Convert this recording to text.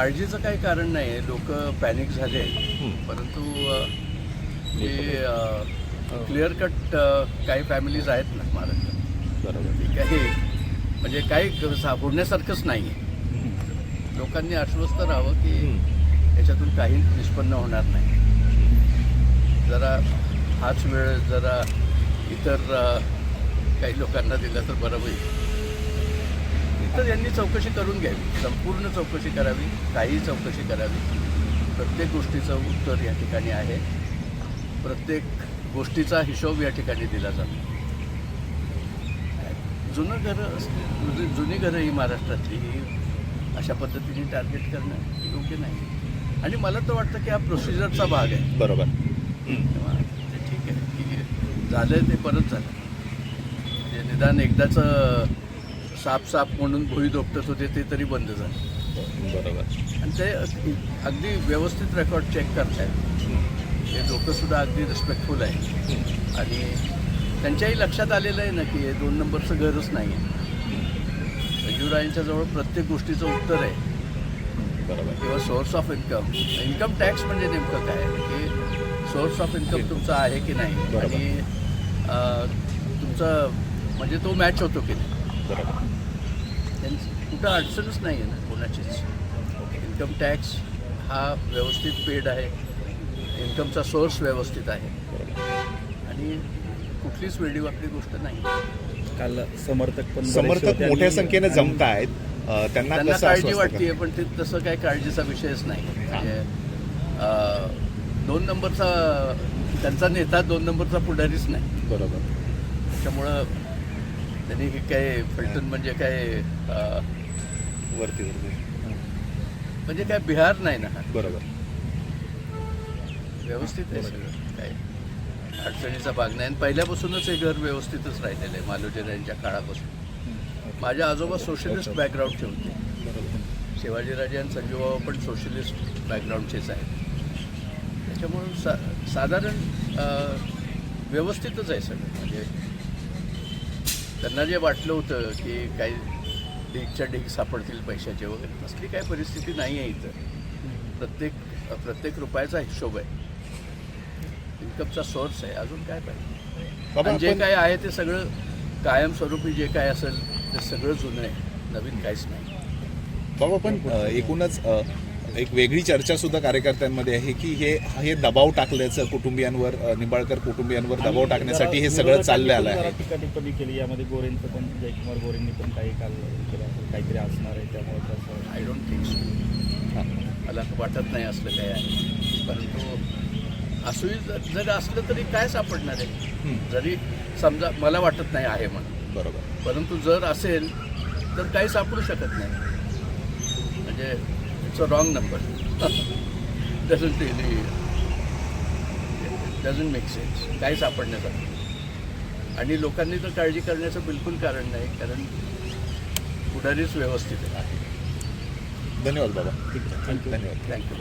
काळजीचं काही कारण नाही आहे. लोक पॅनिक झाले परंतु जे क्लिअर कट काही फॅमिलीज आहेत ना महाराष्ट्रात, बरोबर. ते काही म्हणजे काही बोलण्यासारखंच नाही आहे. लोकांनी आश्वस्त राहावं की याच्यातून काही निष्पन्न होणार नाही. जरा हाच वेळ जरा इतर काही लोकांना दिला तर बरं होईल. तर यांनी चौकशी करून घ्यावी, संपूर्ण चौकशी करावी, काही चौकशी करावी. प्रत्येक गोष्टीचं उत्तर या ठिकाणी आहे. प्रत्येक गोष्टीचा हिशोब या ठिकाणी दिला जातो. जुनी घरं ही महाराष्ट्रातली ही अशा पद्धतीने टार्गेट करणं योग्य नाही. आणि मला तर वाटतं की हा प्रोसिजरचा भाग आहे. बरोबर. तेव्हा ते ठीक आहे की झालं ते परत झालं. म्हणजे निदान एकदाचं साप म्हणून भुई दोपटत होते ते तरी बंद झालं. बरोबर. आणि ते अगदी व्यवस्थित रेकॉर्ड चेक करतायत. हे लोकंसुद्धा अगदी रिस्पेक्टफुल आहे. आणि त्यांच्याही लक्षात आलेलं आहे ना की हे 2 नंबरचं घरच नाही आहे. संजीवरायांच्या जवळ प्रत्येक गोष्टीचं उत्तर आहे. बरोबर. किंवा सोर्स ऑफ इन्कम टॅक्स म्हणजे नेमकं काय आहे की सोर्स ऑफ इन्कम तुमचा आहे की नाही आणि तुमचं म्हणजे तो मॅच होतो की नाही. बरोबर. कुठं अडचणच नाही आहे ना कोणाचीच. इन्कम टॅक्स हा व्यवस्थित पेड आहे. इन्कमचा सोर्स व्यवस्थित आहे आणि कुठलीच वेडीवाकडी गोष्ट नाही. काल समर्थक मोठ्या संख्येने जमत आहेत. त्यांना काळजी वाटते पण ते तसं काही काळजीचा विषयच नाही. म्हणजे 2 नंबरचा त्यांचा नेता 2 नंबरचा पुढारीच नाही. बरोबर. त्याच्यामुळं त्यांनी काय फलटण म्हणजे काय वरती म्हणजे काय बिहार नाही ना. बरोबर. व्यवस्थित आहे सगळं. काय अडचणीचा भाग नाही. आणि पहिल्यापासूनच हे घर व्यवस्थितच राहिलेलं आहे मालोजीराजांच्या काळापासून. माझे आजोबा सोशलिस्ट बॅकग्राऊंडचे होते. शिवाजीराजे आणि संजूबाबा पण सोशलिस्ट बॅकग्राऊंडचेच आहेत. त्याच्यामुळं साधारण व्यवस्थितच आहे सगळं. म्हणजे त्यांना जे वाटलं होतं की काही ढीगच्या ढीग सापडतील पैशाचे वगैरे तसली काही परिस्थिती नाही आहे इथं. प्रत्येक रुपयाचा हिशोब आहे. इन्कमचा सोर्स आहे. अजून काय पाहिजे. आणि जे काय आहे ते सगळं कायमस्वरूपी जे काय असेल ते सगळं जुनं आहे. नवीन काहीच नाही. बाबा पण एकूणच एक वेगळी चर्चा सुद्धा कार्यकर्त्यांमध्ये आहे की हे दबाव टाकल्याचं कुटुंबियांवर, निंबाळकर कुटुंबियांवर दबाव टाकण्यासाठी हे सगळं चाललं आलं आहे. टिप्पणी केली यामध्ये गोरेंचं पण, जयकुमार गोरेंनी पण काही काल केलं काहीतरी असणार आहे. त्यामुळे तसं आय डोंट थिंक सो. मला वाटत नाही असलं काय आहे. परंतु असंही जर असलं तरी काय सापडणार आहे. जरी समजा मला वाटत नाही आहे म्हणून. बरोबर. परंतु जर असेल तर काही सापडू शकत नाही. म्हणजे it's a wrong number. Doesn't make sense काही सापडण्यासाठी. आणि लोकांनी तर काळजी करण्याचं बिलकुल कारण नाही. कारण पुढारीच व्यवस्थित आहे. धन्यवाद बाबा. ठीक आहे. थँक्यू. धन्यवाद. थँक्यू.